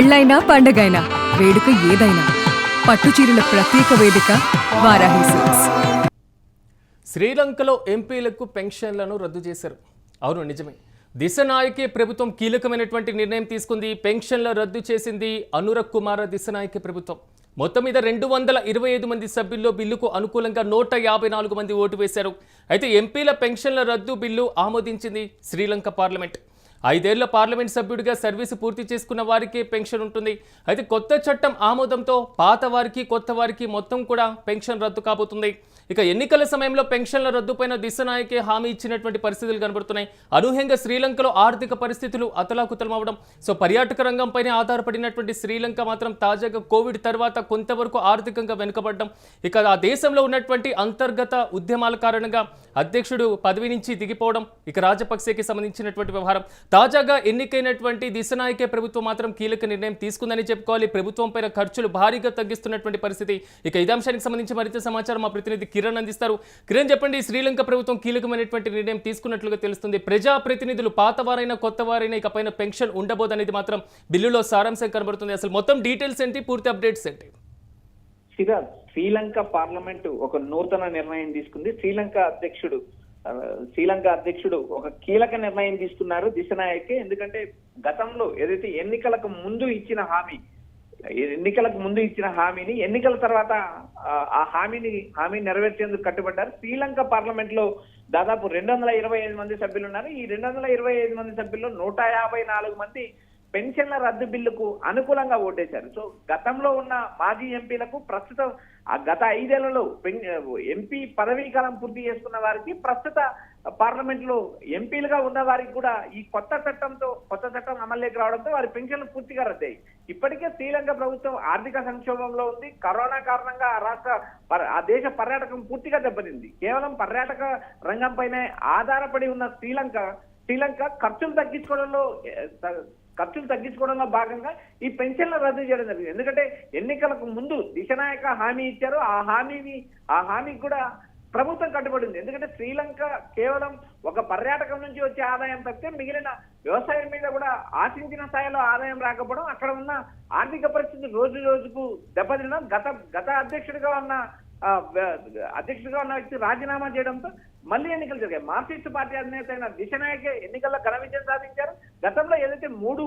పెళ్ళైనా పండగైనా వేడుక ఏదైనా పట్టుచీరల ప్రత్యేక వేదిక వారాహి సిల్క్స్. శ్రీలంకలో ఎంపీలకు పెన్షన్లను రద్దు చేశారు. అవును, నిజమే. దిశ నాయకే ప్రభుత్వం కీలకమైనటువంటి నిర్ణయం తీసుకుంది. పెన్షన్ల రద్దు చేసింది అనురగ్ కుమార దిశనాయకే ప్రభుత్వం. మొత్తం మీద 225 మంది సభ్యుల్లో బిల్లుకు అనుకూలంగా 154 మంది ఓటు వేశారు. అయితే ఎంపీల పెన్షన్ల రద్దు బిల్లు ఆమోదించింది శ్రీలంక పార్లమెంట్. 5 ఏళ్ల పార్లమెంట్ సభ్యుడిగా సర్వీసు పూర్తి చేసుకున్న వారికే పెన్షన్ ఉంటుంది. అయితే కొత్త చట్టం ఆమోదంతో పాత వారికి కొత్త వారికి మొత్తం కూడా పెన్షన్ రద్దు కాబోతుంది. ఇక ఎన్నికల సమయంలో పెన్షన్ల రద్దుపైన దిశనాయకే హామీ ఇచ్చినటువంటి పరిస్థితులు కనబడుతున్నాయి. అనూహ్యంగా శ్రీలంకలో ఆర్థిక పరిస్థితులు అతలాకుతలమవడం, పర్యాటక రంగంపైనే ఆధారపడినటువంటి శ్రీలంక మాత్రం తాజాగా కోవిడ్ తర్వాత కొంతవరకు ఆర్థికంగా వెనుకబడ్డం, ఇక ఆ దేశంలో ఉన్నటువంటి అంతర్గత ఉద్యమాల కారణంగా అధ్యక్షుడు పదవి నుంచి దిగిపోవడం, ఇక రాజపక్సేకి సంబంధించినటువంటి వ్యవహారం. తాజాగా ఎన్నికైనటువంటి దిశనాయకే ప్రభుత్వం మాత్రం కీలక నిర్ణయం తీసుకుందని చెప్పుకోవాలి. ప్రభుత్వం పైన ఖర్చులు భారీగా తగ్గిస్తున్నటువంటి పరిస్థితి. ఇక ఇదే అంశానికి సంబంధించి మరింత సమాచారం మా ప్రతినిధి కిరణ్ అందిస్తారు. కిరణ్, చెప్పండి, శ్రీలంక ప్రభుత్వం కీలకమైనటువంటి నిర్ణయం తీసుకున్నట్లుగా తెలుస్తుంది. ప్రజా ప్రతినిధులు పాతవారైనా కొత్తవారైనా ఇకపైన పెన్షన్ ఉండబోదనేది మాత్రం బిల్లులో సారాంశం కనబడుతుంది. అసలు మొత్తం డీటెయిల్స్ ఏంటి, పూర్తి అప్డేట్స్ ఏంటి? శ్రీలంక పార్లమెంటు ఒక నూతన నిర్ణయం తీసుకుంది. శ్రీలంక అధ్యక్షుడు ఒక కీలక నిర్ణయం తీసుకున్నారు దిశనాయకే. ఎందుకంటే గతంలో ఏదైతే ఎన్నికలకు ముందు ఇచ్చిన హామీని ఎన్నికల తర్వాత ఆ హామీ నెరవేర్చేందుకు కట్టుబడ్డారు. శ్రీలంక పార్లమెంట్ లో దాదాపు 225 మంది సభ్యులు ఉన్నారు. ఈ 225 మంది సభ్యుల్లో 154 మంది పెన్షన్ల రద్దు బిల్లుకు అనుకూలంగా ఓటేశారు. సో గతంలో ఉన్న మాజీ ఎంపీలకు ప్రస్తుతం ఆ గత 5 ఏళ్లలో ఎంపీ పదవీ కాలం పూర్తి చేసుకున్న వారికి, ప్రస్తుత పార్లమెంట్ లో ఎంపీలుగా ఉన్న వారికి కూడా ఈ కొత్త చట్టం అమల్లోకి రావడంతో వారి పెన్షన్లు పూర్తిగా రద్దయ్యాయి. ఇప్పటికే శ్రీలంక ప్రభుత్వం ఆర్థిక సంక్షోభంలో ఉంది. కరోనా కారణంగా ఆ దేశ పర్యాటకం పూర్తిగా దెబ్బతింది. కేవలం పర్యాటక రంగం పైనే ఆధారపడి ఉన్న శ్రీలంక ఖర్చులు తగ్గించుకోవడంలో భాగంగా ఈ పెన్షన్ల రద్దు చేయడం జరిగింది. ఎందుకంటే ఎన్నికలకు ముందు దిశనాయక హామీ ఇచ్చారు. ఆ హామీ కూడా ప్రభుత్వం కట్టుబడింది. ఎందుకంటే శ్రీలంక కేవలం ఒక పర్యాటకం నుంచి వచ్చే ఆదాయం తప్పితే మిగిలిన వ్యవసాయం మీద కూడా ఆశించిన స్థాయిలో ఆదాయం రాకపోవడం, అక్కడ ఉన్న ఆర్థిక పరిస్థితి రోజు రోజుకు దెబ్బతినడం, గత అధ్యక్షుడిగా ఉన్న వ్యక్తి రాజీనామా చేయడంతో మళ్ళీ ఎన్నికలు జరిగాయి. మార్క్సిస్ట్ పార్టీ అధినేత అయిన దిశనాయకే ఎన్నికల్లో ఘన విజయం సాధించారు. గతంలో ఏదైతే మూడు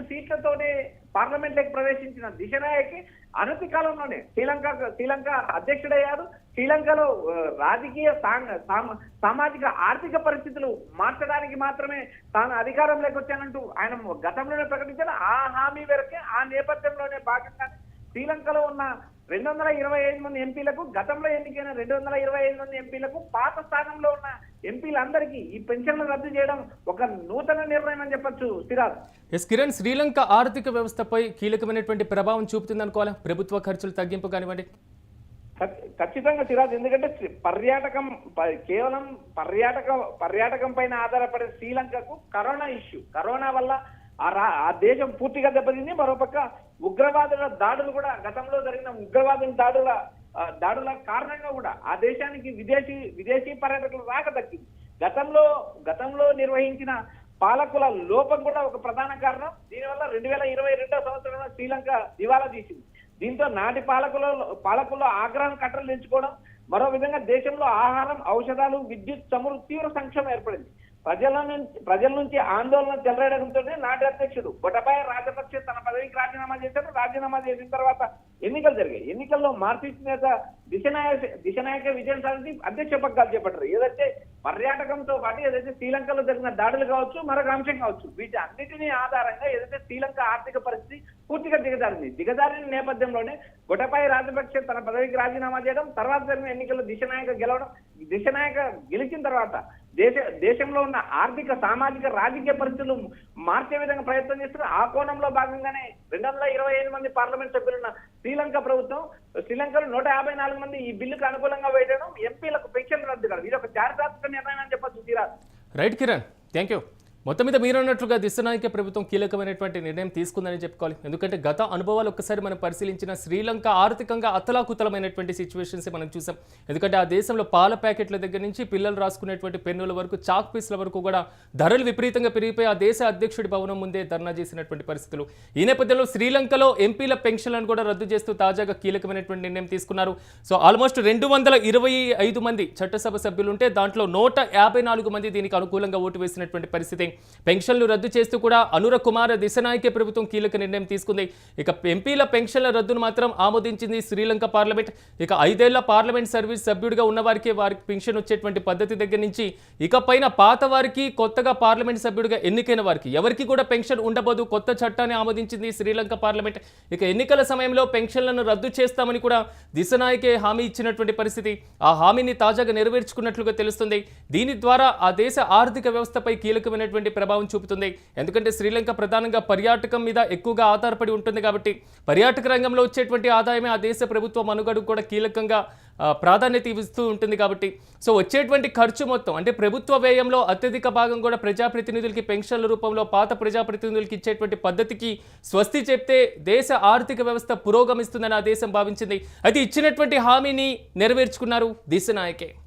సీట్లతోనే పార్లమెంట్ లోకి ప్రవేశించిన దిశనాయకే అనతి కాలంలోనే శ్రీలంక అధ్యక్షుడయ్యారు. శ్రీలంకలో రాజకీయ సామాజిక ఆర్థిక పరిస్థితులు మార్చడానికి మాత్రమే తాను అధికారంలోకి వచ్చానంటూ ఆయన గతంలోనే ప్రకటించారు. ఆ హామీ మేరకే, ఆ నేపథ్యంలోనే భాగంగానే శ్రీలంకలో ఉన్న 225 మంది ఎంపీలకు, గతంలో ఎన్నికైన 225 మంది ఎంపీలకు, పాత స్థానంలో ఉన్న ఎంపీలందరికీ ఈ పెన్షన్లు రద్దు చేయడం ఒక నూతన నిర్ణయం అని చెప్పొచ్చు. కిరణ్, శ్రీలంక ఆర్థిక వ్యవస్థపై కీలకమైనటువంటి ప్రభావం చూపుతుంది అనుకోవాలి ప్రభుత్వ ఖర్చులు తగ్గింపు కానివ్వండి. ఖచ్చితంగా సిరాజ్, ఎందుకంటే కేవలం పర్యాటకం పైన ఆధారపడే శ్రీలంకకు కరోనా వల్ల ఆ దేశం పూర్తిగా దెబ్బతింది. మరోపక్క ఉగ్రవాదుల దాడులు కూడా, గతంలో జరిగిన ఉగ్రవాదుల దాడుల కారణంగా కూడా ఆ దేశానికి విదేశీ పర్యాటకులు రాక తగ్గింది. గతంలో నిర్వహించిన పాలకుల లోపం కూడా ఒక ప్రధాన కారణం. దీనివల్ల 2022 సంవత్సరంలో శ్రీలంక దివాలా తీసింది. దీంతో నాటి పాలకుల్లో ఆగ్రహం కట్టలు తెంచుకోవడం, మరో విధంగా దేశంలో ఆహారం, ఔషధాలు, విద్యుత్ చమురు తీవ్ర సంక్షోభం ఏర్పడింది. ప్రజల నుంచి ఆందోళన చెలరేయడంతో నాటి అధ్యక్షుడు గోటబాయ రాజపక్సే తన పదవికి రాజీనామా చేశారు. రాజీనామా చేసిన తర్వాత ఎన్నికలు జరిగాయి. ఎన్నికల్లో మార్క్సిస్ట్ నేత దిశనాయక విజయం సాధించి అధ్యక్ష పగ్గాలు చేపట్టారు. ఏదైతే పర్యాటకంతో పాటు ఏదైతే శ్రీలంకలో జరిగిన దాడులు కావచ్చు, మరొక అంశం కావచ్చు, వీటి అన్నిటినీ ఆధారంగా ఏదైతే శ్రీలంక ఆర్థిక పరిస్థితి పూర్తిగా దిగజారిన నేపథ్యంలోనే గోటబాయ రాజపక్సే తన పదవికి రాజీనామా చేయడం, తర్వాత జరిగిన ఎన్నికల్లో దిశనాయక గెలిచిన తర్వాత దేశంలో ఉన్న ఆర్థిక, సామాజిక, రాజకీయ పరిస్థితులు మార్చే విధంగా ప్రయత్నం చేస్తున్నారు. ఆ కోణంలో భాగంగానే 225 మంది పార్లమెంట్ సభ్యులున్న శ్రీలంకలో 154 మంది ఈ బిల్లుకు అనుకూలంగా వేయడం, ఎంపీలకు పెన్షన్ రద్దు కాదు. ఇది ఒక చారిత్రాత్మక నిర్ణయం అని చెప్పొచ్చు. Right Kiran, thank you. మొత్తం మీద మీరు అన్నట్లుగా దిశనాయక ప్రభుత్వం కీలకమైనటువంటి నిర్ణయం తీసుకుందని చెప్పుకోవాలి. ఎందుకంటే గత అనుభవాలు ఒక్కసారి మనం పరిశీలించిన శ్రీలంక ఆర్థికంగా అతలాకుతలమైనటువంటి సిచ్యువేషన్స్ మనం చూసాం. ఎందుకంటే ఆ దేశంలో పాల ప్యాకెట్ల దగ్గర నుంచి పిల్లలు రాసుకునేటువంటి పెన్నుల వరకు చాక్ పీస్ల వరకు కూడా ధరలు విపరీతంగా పెరిగిపోయి ఆ దేశ అధ్యక్షుడి భవనం ముందే ధర్నా చేసినటువంటి పరిస్థితులు. ఈ నేపథ్యంలో శ్రీలంకలో ఎంపీల పెన్షన్లను కూడా రద్దు చేస్తూ తాజాగా కీలకమైనటువంటి నిర్ణయం తీసుకున్నారు. సో ఆల్మోస్ట్ 225 మంది చట్టసభ సభ్యులుంటే దాంట్లో 154 మంది దీనికి అనుకూలంగా ఓటు వేసినటువంటి పరిస్థితి. పెన్షన్లు రద్దు చేస్తూ కూడా అనుర కుమార దిశనాయకే ప్రభుత్వం కీలక నిర్ణయం తీసుకుంది. ఇక ఎంపీల పెన్షన్ల రద్దును మాత్రం ఆమోదించింది శ్రీలంక పార్లమెంట్. ఇక 5 ఏళ్ల పార్లమెంట్ సర్వీస్ సభ్యుడిగా ఉన్న వారికి పెన్షన్ వచ్చేటువంటి పద్ధతి దగ్గర నుంచి ఇకపైన పాత వారికి కొత్తగా పార్లమెంట్ సభ్యుడిగా ఎన్నికైన వారికి ఎవరికి కూడా పెన్షన్ ఉండబోదు కొత్త చట్టాన్ని ఆమోదించింది శ్రీలంక పార్లమెంట్. ఇక ఎన్నికల సమయంలో పెన్షన్లను రద్దు చేస్తామని కూడా దిశనాయకే హామీ ఇచ్చినటువంటి పరిస్థితి. ఆ హామీని తాజాగా నెరవేర్చుకున్నట్లుగా తెలుస్తుంది. దీని ద్వారా ఆ దేశ ఆర్థిక వ్యవస్థపై కీలకమైనటువంటి ప్రభావం చూపుతుంది. ఎందుకంటే శ్రీలంక ప్రధానంగా పర్యాటకం మీద ఎక్కువగా ఆధారపడి ఉంటుంది కాబట్టి పర్యాటక రంగంలో వచ్చేటువంటి ఆదాయమే ఆ దేశ ప్రభుత్వ మనుగడకు కూడా కీలకంగా ప్రాధాన్యత ఇస్తూ ఉంటుంది కాబట్టి సో వచ్చేటువంటి ఖర్చు మొత్తం అంటే ప్రభుత్వ వ్యయంలో అత్యధిక భాగం కూడా ప్రజాప్రతినిధులకి పెన్షన్ల రూపంలో పాత ప్రజాప్రతినిధులకి ఇచ్చేటువంటి పద్ధతికి స్వస్తి చెప్తే దేశ ఆర్థిక వ్యవస్థ పురోగమిస్తుందని ఆ దేశం భావించింది. అయితే ఇచ్చినటువంటి హామీని నెరవేర్చుకున్నారు దిశనాయకే.